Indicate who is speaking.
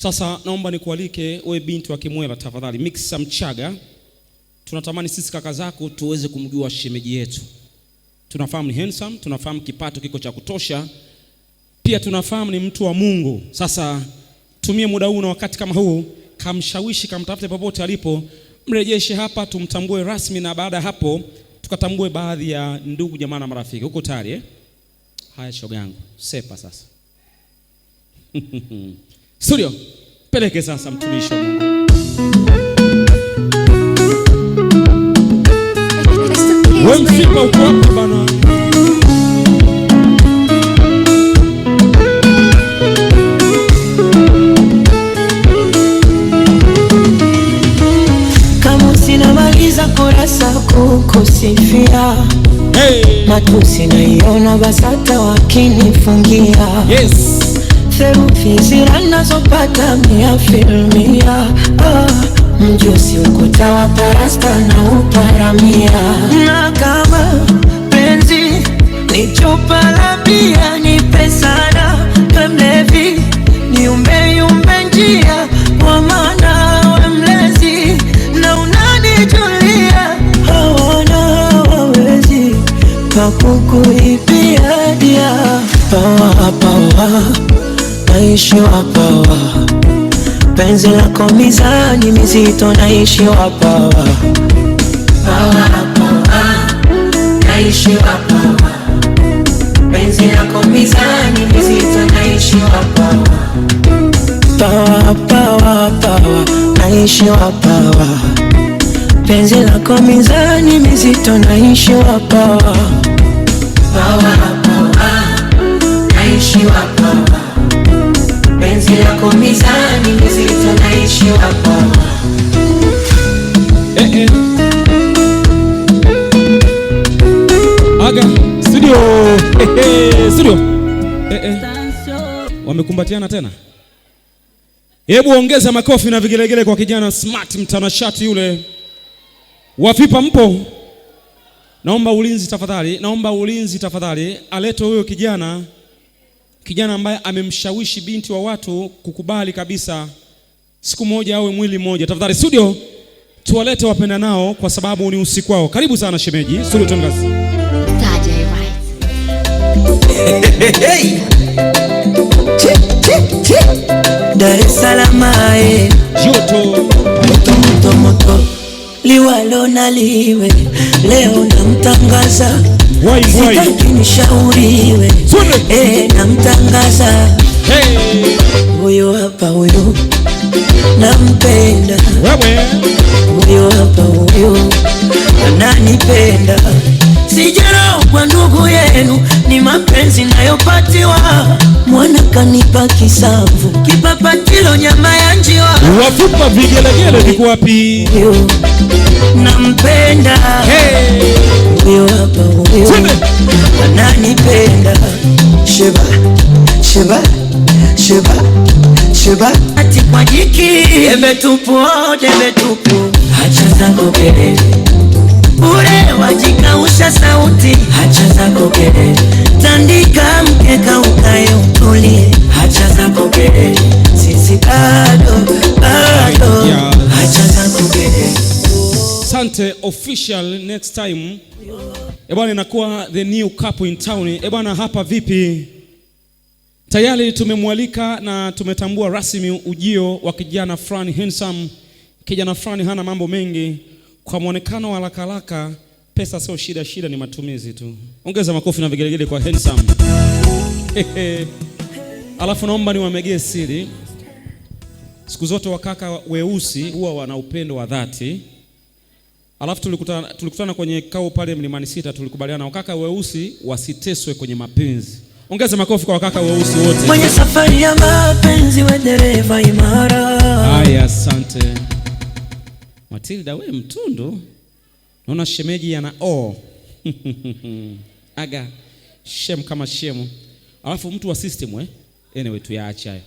Speaker 1: Sasa naomba nikualike wewe binti wa Kimwela, tafadhali mixa Mchaga. Tunatamani sisi kaka zako tuweze kumjua shemeji yetu. Tunafahamu ni handsome, tunafahamu kipato kiko cha kutosha, pia tunafahamu ni mtu wa Mungu. Sasa tumie muda huu na wakati kama huu, kamshawishi, kamtafute popote alipo, mrejeshe hapa tumtambue rasmi, na baada hapo tukatambue baadhi ya ndugu jamaa na marafiki. Uko tayari eh? Haya shoga yangu, sepa sasa. Studio, peleke sasa mtumishi wa Mungu. Wewe msipa uko wapi bana?
Speaker 2: Kama sinamaliza kurasa kukusifia, hey. Matusi naiona BASATA wakinifungia, yes. Therufi zinazopata 100%, mjusi ukuta wa parasta na uparamia. Na kama penzi ni chupa la bia, nipe sana mlevi, niumbe njia, kwa maana we mlezi na unanijulia. Hawana hawawezi pakukuibia dia. Pawa pawa naishi wapawa, penzi lako mizani mizito, naishi wapawa. Pawa pawa naishi wapawa, penzi lako mizani mizito, naishi wapawa. Pawa pawa pawa naishi wapawa, penzi lako mizani mizito, naishi wapawa. Pawa pawa naishi wapawa, penzi lako mizani mizito, naishi wapawa.
Speaker 1: Aga studio. Studio. Wamekumbatiana tena. Hebu ongeza makofi na vigelegele kwa kijana smart mtanashati yule. Wafipa mpo? Naomba ulinzi tafadhali. Alete huyo kijana ambaye amemshawishi binti wa watu kukubali kabisa siku moja awe mwili mmoja. Tafadhali studio, tuwalete wapenda nao kwa sababu ni usiku wao. Karibu sana shemeji. Studio Tongazi.
Speaker 2: Dar es Salaam
Speaker 1: joto
Speaker 2: moto liwalo na liwe, leo namtangaza, sitaki nishauriwe, namtangaza. Huyo hapa huyo nampenda, huyo hapa huyo ananipenda. Sijara kwa ndugu yenu, ni mapenzi nayopatiwa. Mwana kanipa kisamvu, kipapatilo nyama ya njiwa.
Speaker 1: Wafipa vigelegele viko wapi?
Speaker 2: Nampenda, huyo hapa huyo ananipenda. Sheba, sheba, sheba, sheba. Ati kwa jiki debe tupu, hacha zako kelele, ure wajikausha sauti, hacha zako kelele. Tandika mkeka ukae utulie, hacha zako kelele. Sisi bado, hacha zako kelele.
Speaker 1: Sante official next time. Ebwana inakuwa the new couple in town. Ebwana hapa vipi? Tayari tumemwalika na tumetambua rasmi ujio wa kijana fulani handsome. Kijana fulani hana mambo mengi, kwa muonekano wa haraka, pesa sio shida ni matumizi tu. Ongeza makofi na vigelegele kwa handsome. Alafu naomba niwamegee siri. Siku zote wakaka weusi huwa wana upendo wa dhati. Alafu tulikutana kwenye kao pale Mlimani Sita, tulikubaliana wakaka weusi wasiteswe kwenye mapenzi. Ongeza makofi kwa wakaka weusi wote.
Speaker 2: Mwenye safari ya mapenzi we dereva imara.
Speaker 1: Haya, asante. Matilda we mtundu. Naona shemeji ana Aga shem kama shemu. Alafu mtu wa system anyway tuyaache hayo.